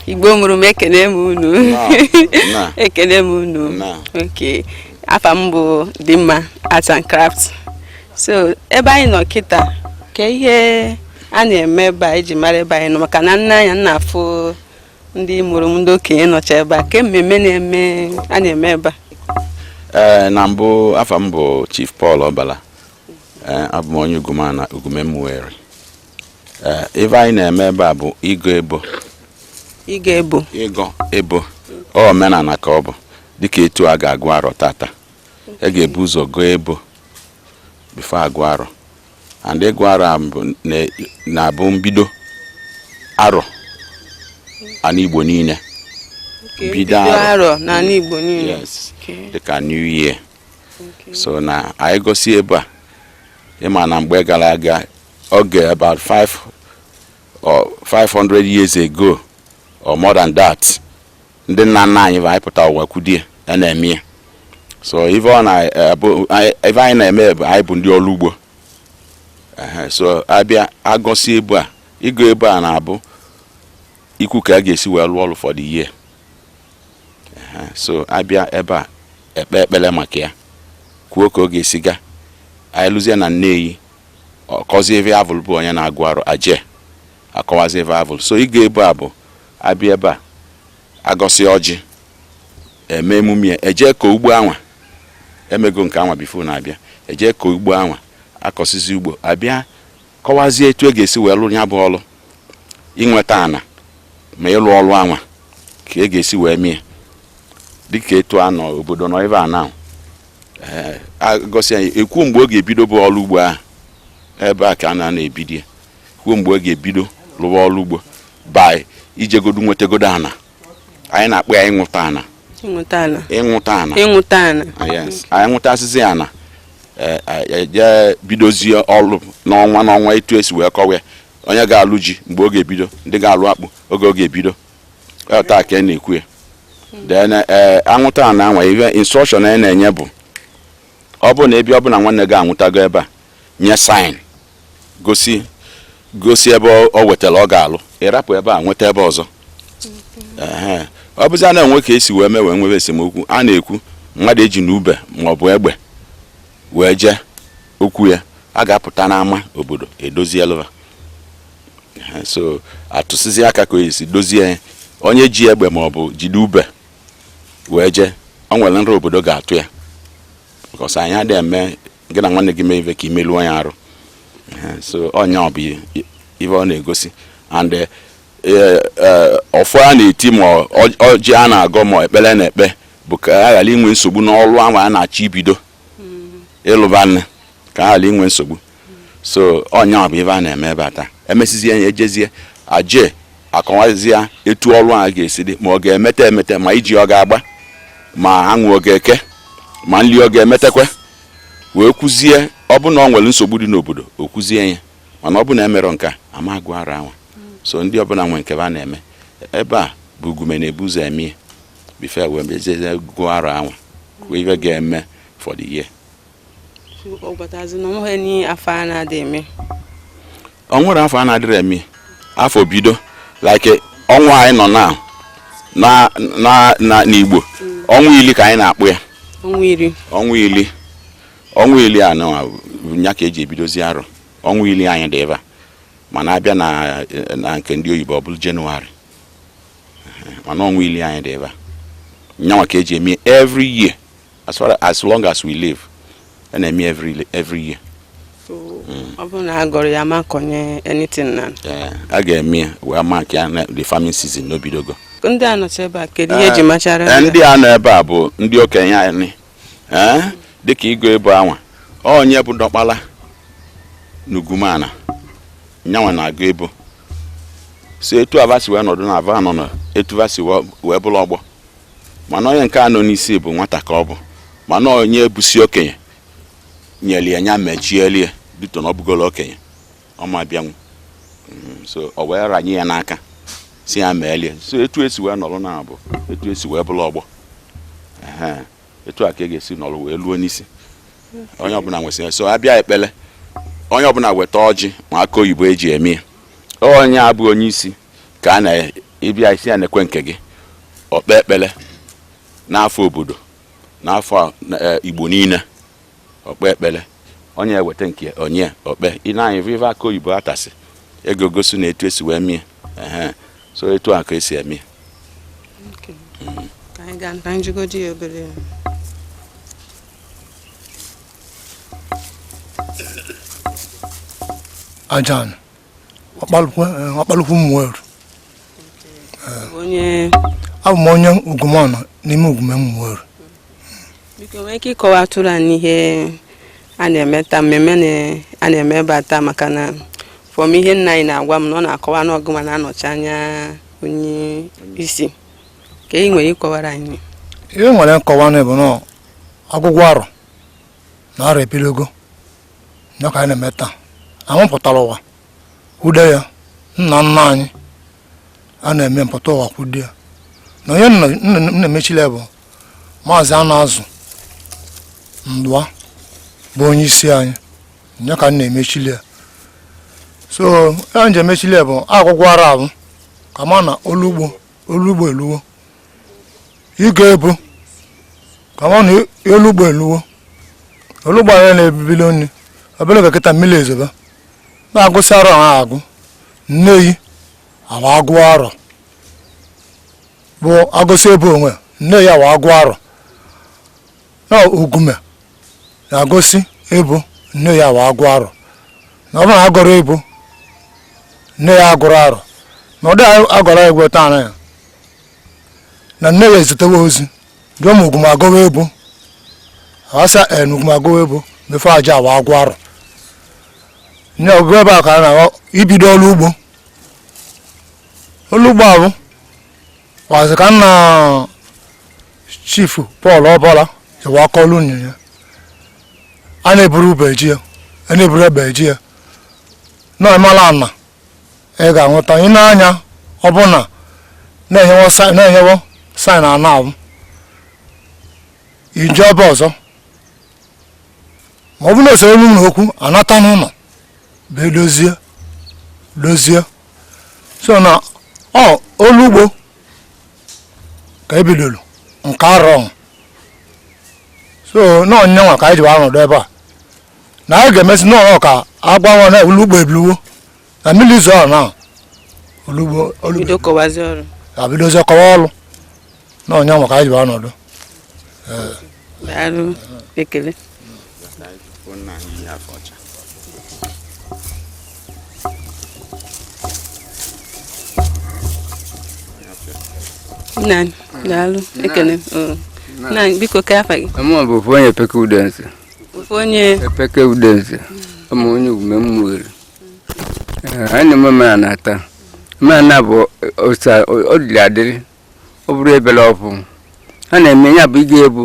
Igbo mụrụ m ekene m unu. Ekene m unu. Okay. Afa m bụ Dimma Art and Craft. So ebe anyị nọ kịta ka ihe a na-eme ebe a iji mara ebe anyị nọ maka na nna anya nna afọ ndị mụrụ m ndị okenye nọcha ebe a ka mmemme na-eme a na-eme ebe a. Na mbụ afa m bụ Chief Paul Obala. Abụ m onye Umueri. Ebe anyị na-eme ebe a bụ ịgọ ebo. Ịgọ ebo. Ọ omenala ka ọ bụ dịka etu a ga-agụ arọ tata. E ga-ebu ụzọ gụọ ebo before agụ arọ. And ịgụ arọ na-abụ mbido arọ ana Igbo niile. Bido arọ na ana Igbo niile. Yes. Dịka New Year. So na anyị gosi ebe a ịma na mgbe gara aga oge about 500 years ago or more than that, ndị nna nna anyị anyị pụta ụwa kwudie na-eme. So ebe anyị na-eme anyị bụ ndị ọrụ ugbo. So abịa agosi ebe a ịgo ebe a na-abụ ikwu ka a ga-esi wee lụọ ọrụ for the year. So abịa ebe a ekpe ekpele maka ya kwuo ka ọ ga-esi ga anyị lụzie na nneyi ọkọzi ebe avụl bụ onye na-agụ arụ Ajeh akọwazi ebe avụl. So ịga ebe a bụ abịa ebe a agọsi ọjị eme emume eje ka ugbo anwa emego nke anwa bifo na-abịa eje ka ugbo anwa akọsizi ugbo abịa kọwazie etu e ga-esi wee lụ ya bụ ọrụ inweta ana ma ịlụ ọrụ anwa ka e ga-esi wee mie dịka etu a nọ obodo nọ ebe a na agọsi anyị ekwu mgbe ọ ga-ebido bụ ọrụ ugbo ahụ ebe a ka a na-ebido kwuo mgbe ọ ga-ebido lụwa ọrụ ugbo by ijegodu nwetagodo ana anyị na-akpọ ya ịnwụta ana. Yes, anyị nwụtasịzi ana eje bidozie ọrụ n'ọnwa etu esi wee kọwa onye ga-alụ ji mgbe ọ ga-ebido ndị ga-alụ akpụ oge ọ ga-ebido taa ka na-ekwu ya. Then anwụta ana anwa ihe instruction anyị na-enye bụ ọ bụ na ebe ọ bụ na nwanne gị anwụtago ebe a nye sign gosi ebe ọ wetara ọ ga-alụ ịrapụ ebe a nweta ebe ọzọ. Ọ bụzi a na-enwe ka esi wee mewe nwebe esemokwu a na-ekwu mmadụ eji n'ube ma ọ bụ egbe wee jee okwu ya a ga-apụta n'ama obodo edozie elụva. So atụsịzi aka ka o esi dozie ya onye ji egbe ma ọ bụ jide ube wee jee ọ nwere nrọ obodo ga-atụ ya because anyị adịghị eme gị na nwanne gị mee ive ka imeluo ya arụ. So onye ọ bụ ive ọ na-egosi and ọfọ a na-eti ma ọjị a na-agọ ma ekpere na-ekpe bụ ka a ghara inwe nsogbu n'ọrụ ahụ a na-achọ ibido ịlụba nne ka a ghara inwe nsogbu. So onye ọ bụ ive a na-eme ebe a taa emesizie ya ejezie Ajeh akọwazie etu ọrụ a ga-esi dị ma ọ ga-emete ma iji ọ ga-agba ma anwụ ọ ga-eke ma nli ọ ga-emetekwe wee kwuzie ọ bụ na ọ nwere nsogbu dị n'obodo o kwuzie ya mana ọ bụ na emere nke ama agụ ara anwa. So ndị ọbụla nwe nke a na-eme ebe a bụ ugume na-ebu ụzọ eme bifo wee mejezie gụọ ara anwa kwa ife ga-eme for the year. O nwere afọ a na-adịrị eme afọ bido like ọnwa anyị nọ na n'Igbo ọnwa ili ka anyị na-akpụ ya ọnwa ili anọ nya ka eji ebidozi arọ ọnwa ili anyị dị ebe a mana abịa na nke ndị oyibo ọ bụrụ Jenụwarị mana ọnwa ili anyị dị ebe a nyanwa ka eji eme every year as long as we live and eme every year. Ọ bụ na agọrọ ya ma konye anything na a ga-eme wee mark ya na the farming season n'obidogo. Ndị a nọcha ebe a kedu ihe eji machara ndị a nọ ebe a bụ ndị okenye anyị dịka ịgo ebe anwa onye bụ dọkpala n'ugumana nyanwa na-agụ ebo so etu avasi wee nọdụ na ava nọ na etu vasi wee bụrụ ọgbọ mana onye nke a nọ n'isi bụ nwata ka ọ bụ mana onye ebusi okenye nyeli ya nya mechielie bito na ọbụgolo okenye ọma bịanwu. So o wee ranye ya n'aka si ya meelie so etu esi wee nọrọ na bụ etu esi wee bụrụ ọgbọ etu a ka e ga-esi nọrọ wee luo n'isi onye ọbụla nwesịrị. So abịa ekpele onye ọbụla weta ọjị ma aka oyibo eji eme onye abụ onye isi ka a ịbịa isi ya na-ekwe nke gị okpe ekpele n'afọ obodo n'afọ Igbo niile okpe ekpele onye eweta nke onye okpe ị na-anya viva aka oyibo atasị ego gosi na etu esi wee mie so etu a ka esi eme Ajeh ọkpalụkwu Umueri abụ m onye Ugumana n'ime Ugume Umueri. Biko nwee ike ịkọwatụrụ anyị ihe a na-eme taa mmemme a na-eme ebe a taa maka na fọm ihe nna anyị na-agwa m na ọ na-akọwa n'ọgụ ma na-anọchi anya onye isi ka ị nwere ịkọwara anyị. Ihe nwere nkọwa na bụ na Oguguo Aro na Aro epilogo ya ka anyị na-eme taa amụpụtara ụwa kwude ya nna nna anyị a na-eme mpụta ụwa kwude ya na onye na-emechile bụ maazị a na-azụ ndụa bụ onye isi anyị ya ka na-emechile ya so ya nje emechile bụ Oguguo Aro abụ ka ma na olugbo eluwo ịga ebu ka ma na olugbo eluwo olugbo anyị na-ebibili nri obere ka kịta mmiri ezobe na-agụsị Aro ha agụ nneyi awa Oguguo Aro bụ agụsị ebe onwe nne ya awa Oguguo Aro na Ugume na-agụsị ebo nne ya awa Oguguo Aro na ọ bụrụ na agụrụ ebo nne ya agụrụ Aro na ụdị agụrụ egwe taa na ya na nne ya ezitewe ozi jụọ ma Ugume agụwa ebo asa na Ugume agụwa ebo mefe Ajeh awa Oguguo Aro nye ogo ebe a ka na ibido ọrụ ugbo ahụ kwazi ka nna chifu Paul Obollo jewa aka ọrụ nyere a na-eburu beji ya a na-eburu ebeji ya na emala ana ị ga-anwụta ị na-anya ọbụna na-enyewo saịn ana ahụ ije ebe ọzọ ma ọ bụ na osoro elu na okwu anata n'ụlọ be dozie so na olu ugbo ka ebidoro nke Aro so na onye nwa ka anyị ji ọnọdụ ebe a na anyị ga-emesi n'ọrụ ka agbanwe na olu ugbo ebiluwo na mmiri zọọ na olugbo abidozie kọwa ọrụ na onye nwa ka anyị ji ọnọdụ ekele Nan, daalụ ekele nan biko ka afa gị ama bụ onye peke udense onye peke udense ama onye Ugume Umueri anyị na na-ata mana bụ osa odili adịrị ọ bụrụ ebele ọfụ ha na-eme ya bụ ịga ebu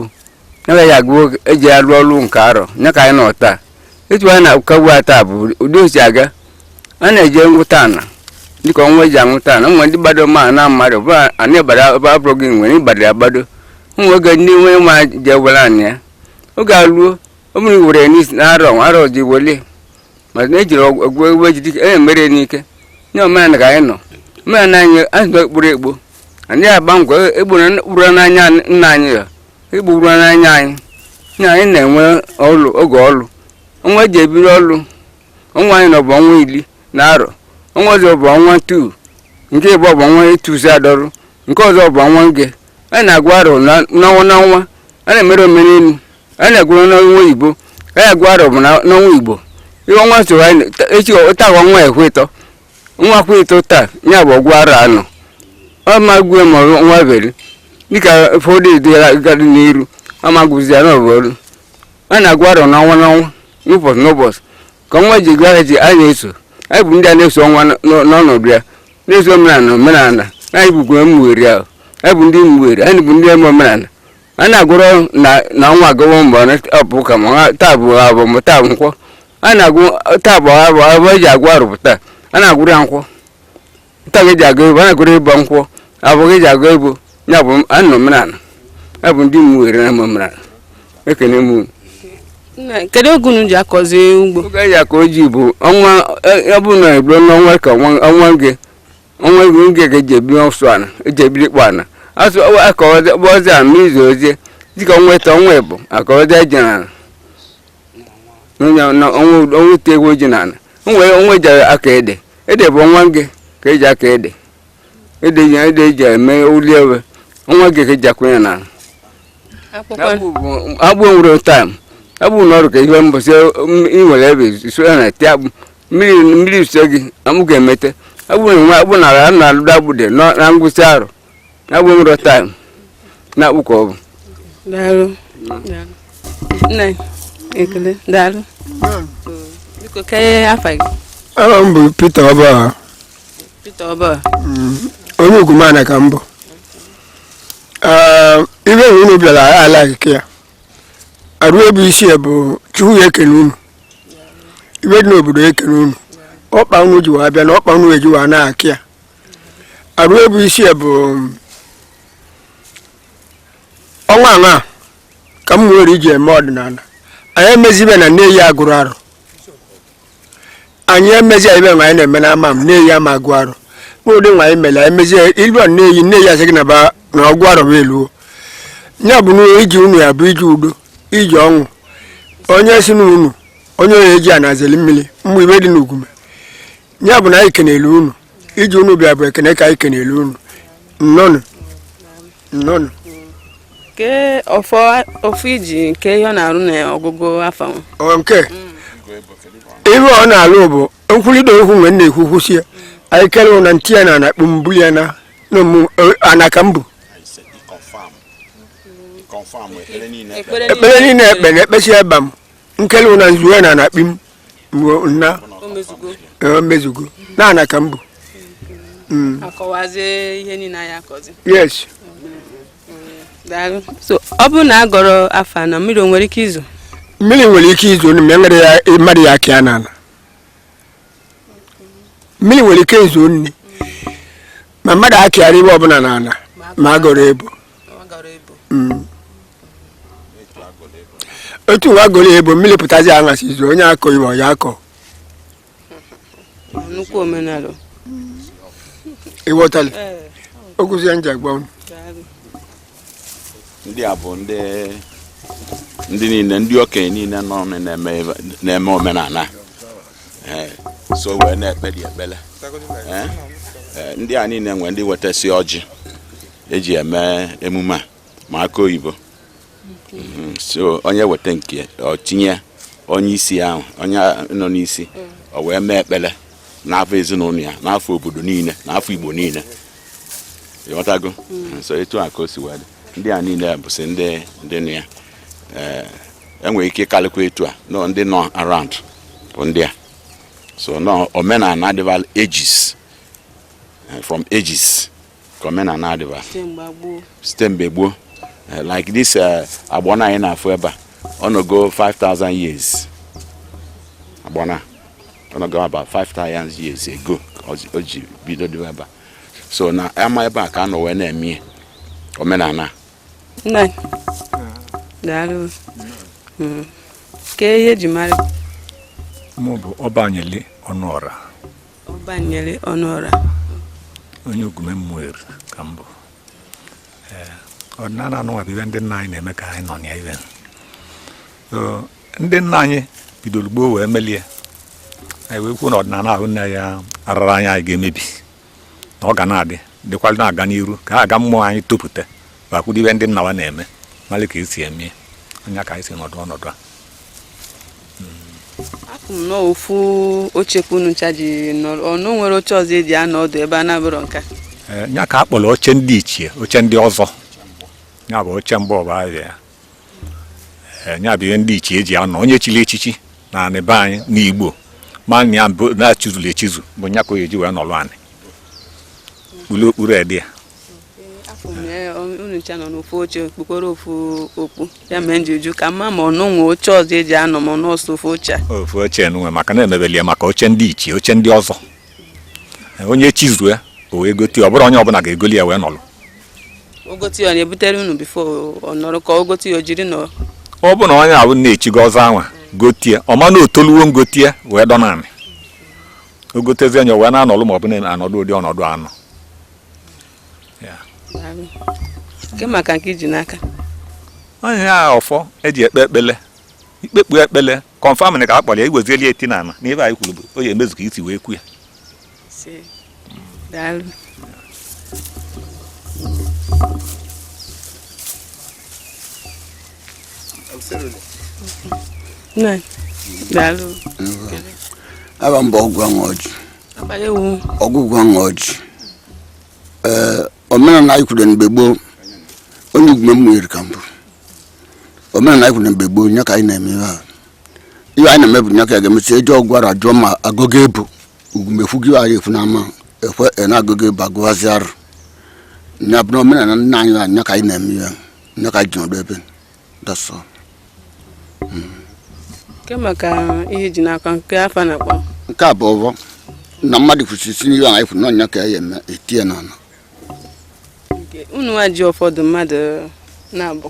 na ya agụ eji arụ ọrụ nke Aro nya ka anyị nọta etu anyị na-akawu ata bụ ụdị osi aga a na-eje ngwụta ana dịka ọnwa eji anwụta na ụmụ ndị gbado ma na mmadụ bụ anyị gbara ebe abụrụ gị nwere ịgbado agbado ụmụ oge ndị nwe ma je were anyị ya oge aruo omiri were n'isi na Aro ji wele ma na ejiri ọgwụ egwu ejidi mere n'ike nye omenala ka anyị nọ omenala anyị azụ ekpuru egbo anyị agba ngwa egburu n'anya nna anyị ya egburu n'anya anyị na anyị na-enwe ọrụ oge ọrụ ọnwa eji ebiri ọrụ ọnwa anyị nọ bụ ọnwa 10 na Aro ọnwa ọzọ bụ ọnwa 2 nke ịbụ bụ ọnwa 2 adọrụ nke ọzọ bụ ọnwa nge a na-agụ Aro n'ọnwa a na-emere omenelu a na-agụrụ n'ọnwa Igbo a na-agụ Aro bụ n'ọnwa Igbo ihe ọnwa so echi taa ọnwa ekwetọ ọnwa kwetọ taa ya bụ Oguguo Aro anọ ọ magụe ma ọnwa beri dịka ụfọdụ gara n'iru amagụzi ya n'ọbụrụ a na-agụ Aro n'ọnwa n'ụbọchị ka ọnwa ji gara ji a na-eso anyị bụ ndị a na-eso ọnwa n'ọnọdụ ya na-eso omenala anyị bụ Ugume Umueri ahụ anyị bụ ndị Umueri anyị bụ ndị eme omenala a na-agụrụ na ọnwa agụwo mgbe ọ ka ma taa bụ abụ ma taa bụ nkwọ a na-agụ taa bụ abụ eji agụ Aro bụ taa a na-agụrụ ya nkwọ taa ga-eji agụ ebo a na-agụrụ ịbọ nkwọ abụ ga-eji agụ ebo ya bụ anụ omenala anyị bụ ndị Umueri na-eme omenala ekene m kedu oge unu ji akọzi ugbo oge eji akọ ji bụ ọnwa ọ bụ na eburo n'ọnwa ka ọnwa nge onwe nge ga jebi oswana jebi kwana aso akọwaze boza mizozie dịka onweta onwe bụ akọwaze jenana na onwe tegwo jenana onwe ja aka ede bụ nwa nge ka eji aka ede ji eme uliewe onwe nge ka eji akwụnya na agbụ nwere time agbụ n'ọrụ ka ihe mbọsị inwere ebe so ya na ti agbụ mmiri so gị amụ ga-emete agbụ na alụ agbụde na ngwụsị arụ agbụ nwere time na akpụ ka ọ bụ daalụ nna ekele daalụ biko kee afa gị Aha m bụ Peter Obollo. Peter Obollo. Onye Ugwumana ka m bụ. Ibe unu bịara ala nke ya. Arụ ebu isi bụ Chukwu ekele unu. Ibe dị n'obodo ekele unu. Ọkpa unu ji wa bịa na ọkpa unu eji wa na-akị ya. Arụ ebu isi bụ ọnwa anwa ka m nwere iji eme ọdịnala. Anyị emezibe na nne ya agụrụ arụ. Anyị emezi ibe nwa anyị na-eme na ama m nne ya ma agụ arụ. Ụdị nwa anyị mere emezi ilu nne ya asị gị na ba na ọgwụ arụ bụ elu. Nya bụ na iji unu ya bụ iji udo, iji ọnwụ. Onye si n'unu, onye eji anazeli mmiri, mgbe ibe dị n'ugume. Nya bụ na anyị kenele unu. Iji unu bịa bụ ekene ka anyị kenele unu. Nnọnụ. Ke ofu iji nke ihe ọ na-arụ na ọgụgụ afọ nwa. Nke ibe ọ na-alụ bụ nkwulite okwu nwe na-ekwu sie anyị kere na ntị ya na akpụ mbuli ya na anaka mbụ ekpere niile ekpe na ekpesi eba m nkele na nzuwe na akpị m na mezugo na anaka mbụ akọwazie ihe niile ya akọzi. Yes. So ọ bụ na agọrọ afa na mmiri nwere ike izo mmiri nwere ike izo nne mere ya mmadụ ya akịa n'ala mmiri nwere ike izo nne ma mmadụ akịara ibe ọbụla n'ala ma agọrọ ebo otu nwa agọrọ ebo mmiri pụtazi aṅasị izo onye akọ ibe ọ ya akọ nnukwu omenala ịghọtala okwuzie nje gwa unu ndị a bụ ndị niile ndị okenye niile nọ na-eme omenala so wee na-ekpeli ekpele ndị a niile nwere ndị wetasị ọjị eji eme emume a ma aka oyibo so onye weta nke ọ tinye onye isi ahụ onye nọ n'isi o wee mee ekpele n'afọ ezinụlọ ya n'afọ obodo niile n'afọ Igbo niile ịghọtago so etu a ka o si wee dị ndị a niile bụsị ndị nọ ya enwere ike ịkalịkwa etu a no ndị nọ around bụ ndị a so no omenala adịval ages from ages ka omenala adịval site mgbe gboo like this agbọna anyị na-afụ ebe a ọ nọgo 5,000 years agbọna ọ nọgo about 5,000 years ago o ji bido dị ebe a so na ama ebe a ka a nọ wee na-eme omenala nna daalụ ke ihe ji mara mụ bụ Ọbanyele Ọnụọra Ọbanyele Ọnụọra onye Umueri ka m bụ ọdịnala anụnwa bụ ibe ndị nna anyị na-eme ka anyị nọ na ibe so ndị nna anyị bidoro gboo wee melie anyị wee kwuo na ọdịnala ahụ nna ya arara anyị ga-emebi na ọ ga na-adị dịkwala na-aga n'iru ka aga mmụọ anyị topụta bakwudo ibe ndị nna wa na-eme mali ka esi eme anya ka anyị si nọdụ ọnọdụ a akụ m n'ofu oche kwunu ncha ji ọnụ nwere oche ọzọ eji anọ ọdụ ebe a na-abụrụ nka nya ka a kpọrọ oche ndị ichie oche ndị ọzọ nya bụ oche mbụ ọba ahịa nya bụ ihe ndị ichie eji anọ onye chiri echichi na anị be anyị n'Igbo ma ya na-achịzụlụ echizu bụ nya ka o eji wee nọrọ anị kpuru okpuru ede ya unu ncha nọ n'ofu oche kpukporo ofu okpu ya mee njuju ka mma ma ọnụ nwe oche ọzọ eji anọ ma n'ọsọ ofu oche nwe maka na-emebelie maka oche ndị ichie oche ndị ọzọ onye chizue o wee gote ọ bụrụ onye ọbụla ga-egoli ya wee nọrọ ogoti ọ na-ebutere unu bifo ọ nọrọ ka ogoti o jiri nọ ọ bụ na onye ahụ na-echigo ọzọ anwa gotie ọma na otoluwo ngotie wee dọ naanị ogotezi anya wee na-anọlụ ma ọ bụ na-anọdụ ụdị ọnọdụ anọ nke maka nke iji n'aka onye a ọfọ eji ekpe ekpele ikpekpu ekpele kọnfam na ka a kpọrọ ya iwezieli eti na ana n'ebe anyị kwuru bụ o ya emezu ka isi wee kwu ya daalụ daalụ aba mba Oguguo Aro Igbo omenala anyị kwuru mgbe gboo onye ugwu Umueri ka mbụ omenala anyị kwuru mgbe gboo nya ka anyị na-eme ihe anyị na-eme bụ nya ka ga-emesi eje Oguguo Aro ajụọ ma agụgụ ebu ugwu mefugi anyị efu n'ama ekwe na agụgụ ebu agụwazi arụ nya bụ na omenala nna anyị nya ka anyị na-eme ihe nya ka anyị ji nọdụ ebe dasọ nke maka ihe ji n'aka nke afọ na-akpọ nke a bụ ọvọ na mmadụ kwụsịsị n'ihe anyị kwuru n'ọnya ka ya eme etie n'ala unu ji ụfọdụ mmadụ na-abụ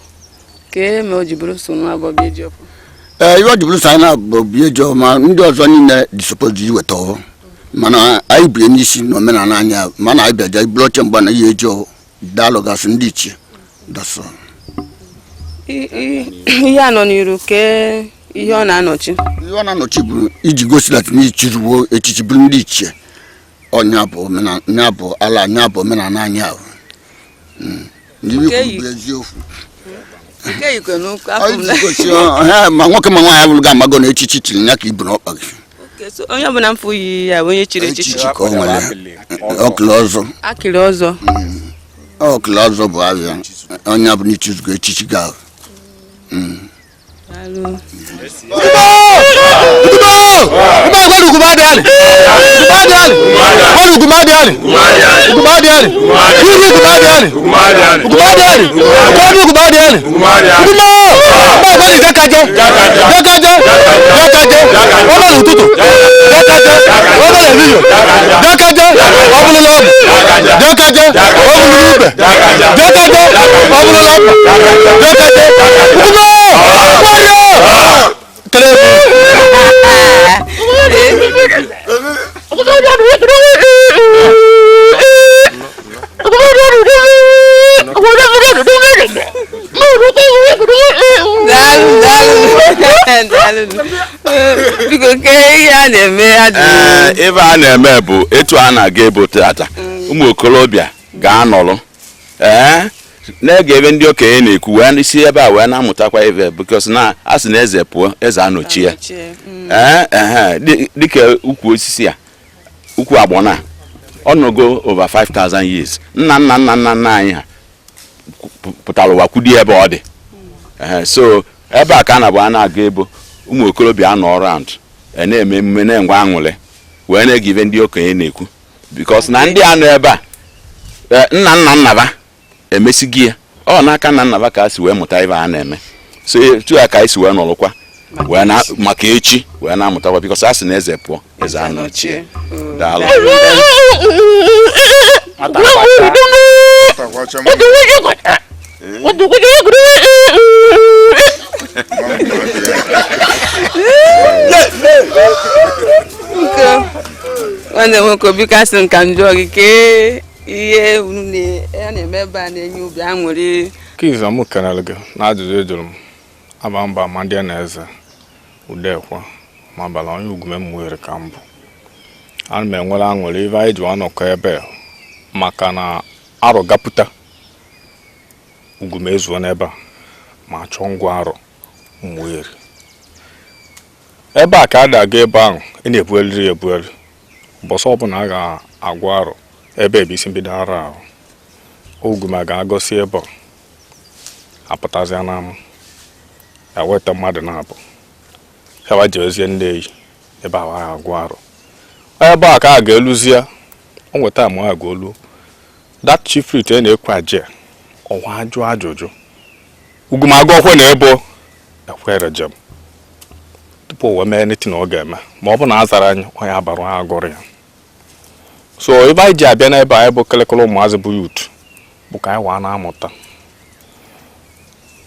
ka eme o ji bụrụ so nwa abụọ bịa ji ọfọ ihe o ji bụrụ so anyị na-abụ bịa ji ma ndị ọzọ niile dị sọpọzụ iweta ọvọ mana anyị bie n'isi na omenala anya mana anyị bịaja iburu oche mgba na ihe eji ọvọ daalụgasị ndị ichie dasọ ihe a nọ n'iru ke ihe ọ na-anọchi ihe ọ na-anọchi bụ iji gosi dat n'ichiriwo echichi bụrụ ndị ichie ọnya bụ omenala bụ ala anya bụ omenala anya ahụ ma nwoke ma nwaanyị abụrụ ga-amago na echichi chiri ya ka ibu n'ọkpa gị onye ọbụla mfụ yi ya onye chiri echichi ka o nwere ọkụlụ ọzọ akịrị ọzọ ọkụlụ ọzọ bụ abịa onye abụ n'ichizugo echichi gị ahụ ebe a na-eme bụ etu a na-aga ebo tata ụmụ okorobịa ga-anọrọ na-ege ebe ndị okenye na-ekwu wee si ebe a wee na-amụtakwa ebe because na a sị na eze pụọ eze anọchi ya dịka ukwu osisi a ukwu agbọna ọnọgo over 5,000 years nna anyị ha pụtara ụwa kwudi ebe ọ dị so ebe a ka a na-abụ a na-aga ebo ụmụ okorobịa anọ around na-eme emume na-enwe aṅụrị wee na-ege ibe ndị okenye na-ekwu because na ndị anọ ebe a nna ba emesighị ya ọ n'aka nna ba ka a si wee mụta ibe a na-eme so etu ya ka anyị si wee nọrọkwa wee na maka echi wee na-amụtakwa because a sị na eze pụọ eze anọchie daalụ nwanne nwoke obi kasị nka njọ gị ke ihe unu na-eme ebe a na-enye obi aṅụrị kiza m kenere gị na ajụjụ ejụrụ m aba mba ma ndị na-eze udekwa ma bala onye ugwu Umueri ka mbụ ana m enwere aṅụrị ibe anyị ji anọkọ ebe maka na arụ gapụta ugwu ezuo n'ebe a ma chọọ ngwa arụ Umueri ebe a ka a na-aga ebe ahụ ị na-ebueliri ebueli ụbọchị ọbụla a ga-agwa arụ ebe ebe isi mbido arụ ahụ ugwu ma ga-agọsi ebe a apụtazịa n'ama ya weta mmadụ na-abụ hewa jezie ndị eyi ebe ahụ a agwa arụ ebe a ka a ga-eluzie o nweta ma a ga-olu that chief rit na-ekwe Ajeh ọwa ajụ ajụjụ ugwu ma agụ ọkwe na ebo ekwere jem tupu o wee mee netin ọ ga-eme ma ọ bụ na a zara anyị onye abarụ ha agụrụ ya so ebe anyị ji abịa n'ebe anyị bụ kelekele ụmụazị bụ yut bụ ka anyị waa na-amụta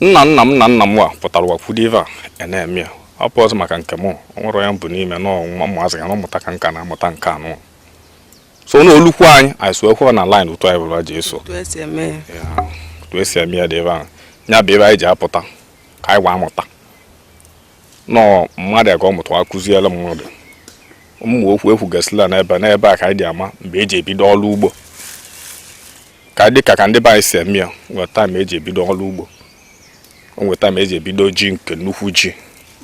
nna m wa pụtara wakwudo ive a na-eme ya ọ pụọzụ maka nke m nwere onye mbụ n'ime n'ụmụazị ya n'ụmụta ka nka na-amụta nke anụ so n'olukwu anyị soekwa na line otu anyị bụrụ ji eso otu esi eme ya dị ebe ahụ ya bụ ebe anyị ji apụta ka anyị gwa amụta nọ mmadụ ya ka ọ mụta akụziela mmadụ ụmụ okwu ekwugasịla n'ebe a ka anyị dị ama mgbe eji ebido ọrụ ugbo ka dịka ka ndị be anyị si eme ya nweta ma eji ebido ọrụ ugbo nweta ma eji ebido ji nke nnukwu ji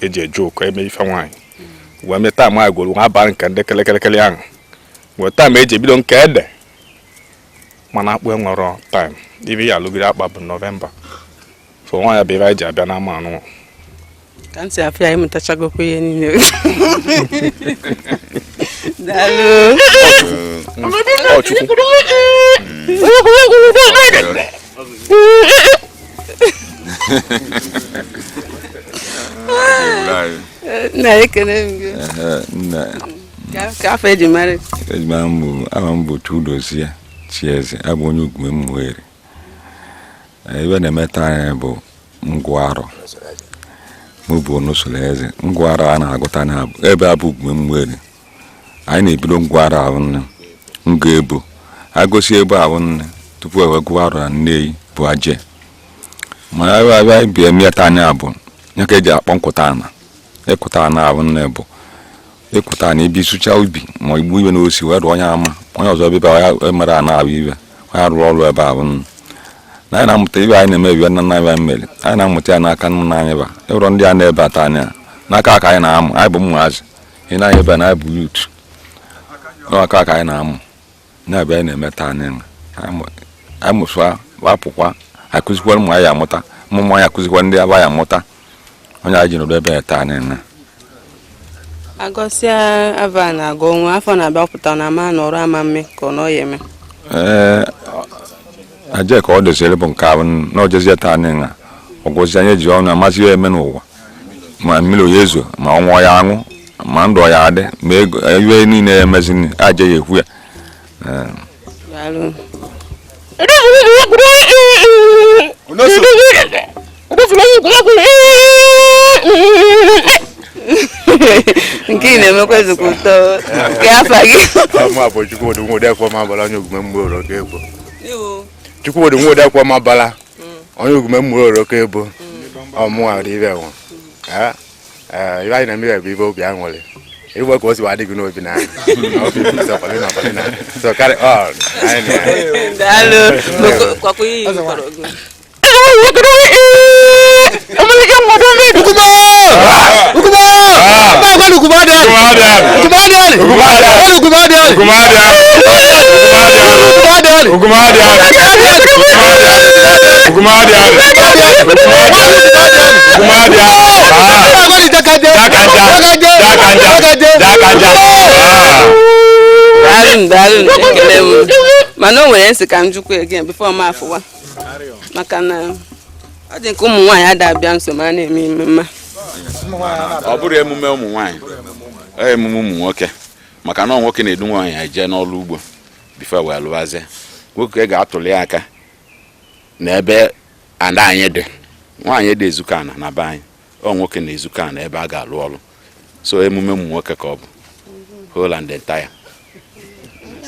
eji eje ụkọ eme ife nwaanyị wee meta ma anyị gworo nwa abalị nke ndị kelekele ahụ nweta ma eji ebido nke ede mana akpụ enwere taịm ibe ya alụgide akpa bụ Nọvemba so nwa ya bụ ebe anyị ji abịa n'ama anụ ka ntị afọ ya ịmụtachagokwa ihe niile daalụ nna ekele m gị ka afọ eji mara ama m bụ Chudozie Chieze abụ onye Umueri ebe na-emeta anyị bụ ngwarụ bụ n'usoro eze ngwarụ a na-agụta ebe a bụ Umueri anyị na-ebido ngwarụ ahụ nne nga ebo agosi ebe ahụ nne tupu ewe ngwarụ na nneyi bụ Ajeh ma ebe abịa bi emeta anyị bụ ya ka eji akpọ nkụta ana ịkụta ana ahụ nne bụ ịkụta na ibi sụcha ubi ma igbu ibe na osi wee rụọ onye ama onye ọzọ bịa emere ana abụ ibe onye rụọ ọrụ ebe ahụ nne na anyị na-amụta ibe anyị na-emebi nna nna anyị mere anyị na-amụta ya n'aka nna anyị ba ịrọ ndị a na-ebata anya n'aka aka anyị na-amụ anyị bụ ụmụazị ị na-anyị ebe na anyị bụ yut n'aka aka anyị na-amụ na-abịa anyị na-emeta anyị mụsụa wapụkwa akụzikwa ụmụ anyị amụta ụmụ anyị akụzikwa ndị aba anyị amụta onye anyị ji nọdụ ebe ya taa anyị agọsịa ava na-agụ onwe afọ na-abịa pụta na ama na ọrụ ama mme ka ọ nọ ya eme Ajeh ka ọ doziri bụ nke ahụ na ojezie taa anyị na ọgwụzi anyị ji ọnụ amasị ya eme n'ụwa ma mmiri oya ezo ma ọnwa ya aṅụ ma ndụ ya adị ma iwe niile ya emezi Ajeh ya ekwu ya nke ị na-emekwa ezigbo ụtọ nke afọ gị Chukwudi Nwodekwa Mabala onye Ogume Aro Igbo Chukwudi Nwodekwa Mabala onye Ogume Aro Igbo ọmụnwa dị ibe nwa ibe anyị na-eme bụ ibe obi aṅụrị igwe ka o si wadị gị n'obi na so carry on mana o nwere nsị ka m jukwa again before m afụwa maka na ọ dị nke ụmụ nwaanyị adabịa nso ma a na-eme mmemme ọ bụrụ emume ụmụ nwaanyị emume ụmụ nwoke maka na nwoke na-edu nwaanyị eje n'ọrụ ugbo before wee lụwazie nwoke ga-atụli aka n'ebe ada anyị dị nwaanyị dị ezukọ ana na be anyị nwoke na-ezukọ ana ebe a ga-alụ ọrụ so emume ụmụ nwoke ka ọ bụ whole and entire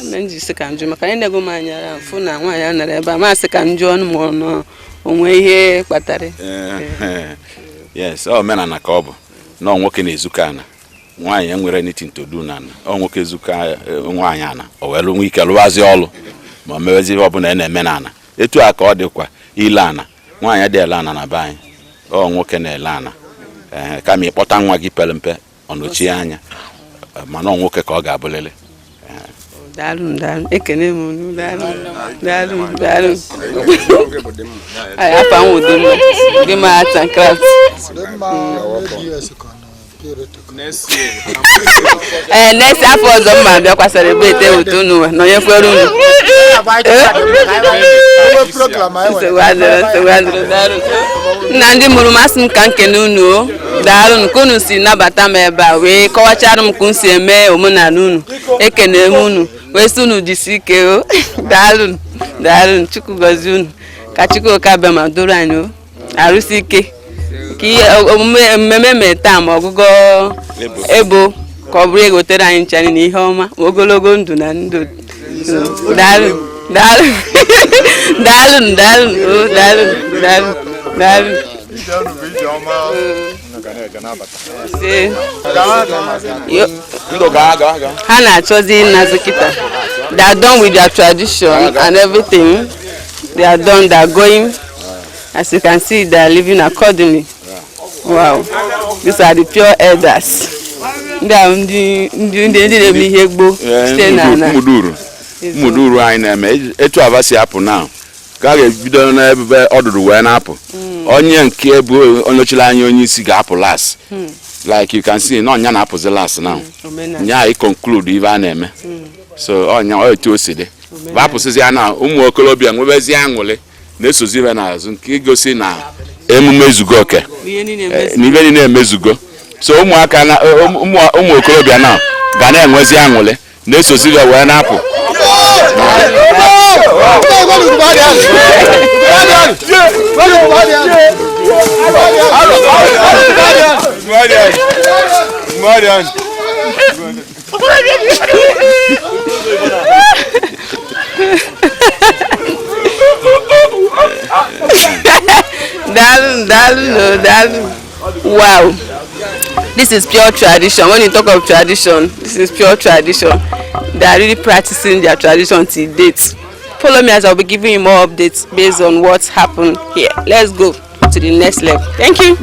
nji sị ka njụ maka anyị na-ego m anya fụ na nwaanyị a nara ebe a masị ka njụ ọnụ ma ọ onwe ihe kpatara yes omenala ka ọ bụ na nwoke na-ezukọ ana nwaanyị enwere anything to do na ana nwoke ezukọ nwaanyị ana o wee nwe ike lụwazi ọrụ ma mewezi ọ bụla na-eme na ana etu a ka ọ dịkwa ile ana nwaanyị dị ele ana na be anyị nwoke na-ele ana kama ịkpọta nwa gị pere mpe ọ nọchie anya mana nwoke ka ọ ga-abụlele daalụ ekene m daalụ anyị afa nwudo m gị ma art and craft next afọ ọzọ mma bịakwasara ebe ete otu unu nọnyekwere unu nna ndị mụrụ masị m ka nkene unu daalụ ka unu si nabata m ebe a wee kọwachara m ka unu si eme omenala unu ekene m unu wee sị unu jisi ike o daalụ Chukwu gọzie unu ka Chukwu ka abịa ma doro anyị o arụsi ike mmemme taa ma ọgụgụ ebo ka ọ bụrụ egotere anyị nchani na ihe ọma ogologo ndụ na ndụ daalụ daalụ daalụ daalụ daalụ daalụ ha na-achọzi ịnazụ kịta. They are done with their tradition and everything. They are done, they are going. As you can see, they are living accordingly. Wow. These are the pure elders. They are Muduru anyị na-eme etu avasi apụ now. Ka a ga-ebido n'ebe ọdụrụ wee na-apụ. Onye nke bụ onye anya onye isi ga-apụ last. Like you can see, no nya na-apụzi last now. Nya I conclude ife a na-eme. So onya otu o si dị. Bapụsịzi ya na ụmụ okorobịa nwebezi aṅụrị na-esozi ife n'azụ nke igosi na emume ezugo oke. N'ife niile emezugo. So ụmụaka na ụmụ okorobịa na ga na-enwezi aṅụrị na-esozi ife wee na-apụ. Wow, this is pure tradition. When you talk of tradition, this is pure tradition. They are really practicing their tradition till date. Follow me as I'll be giving you more updates based on what's happened here. Let's go to the next level. Thank you.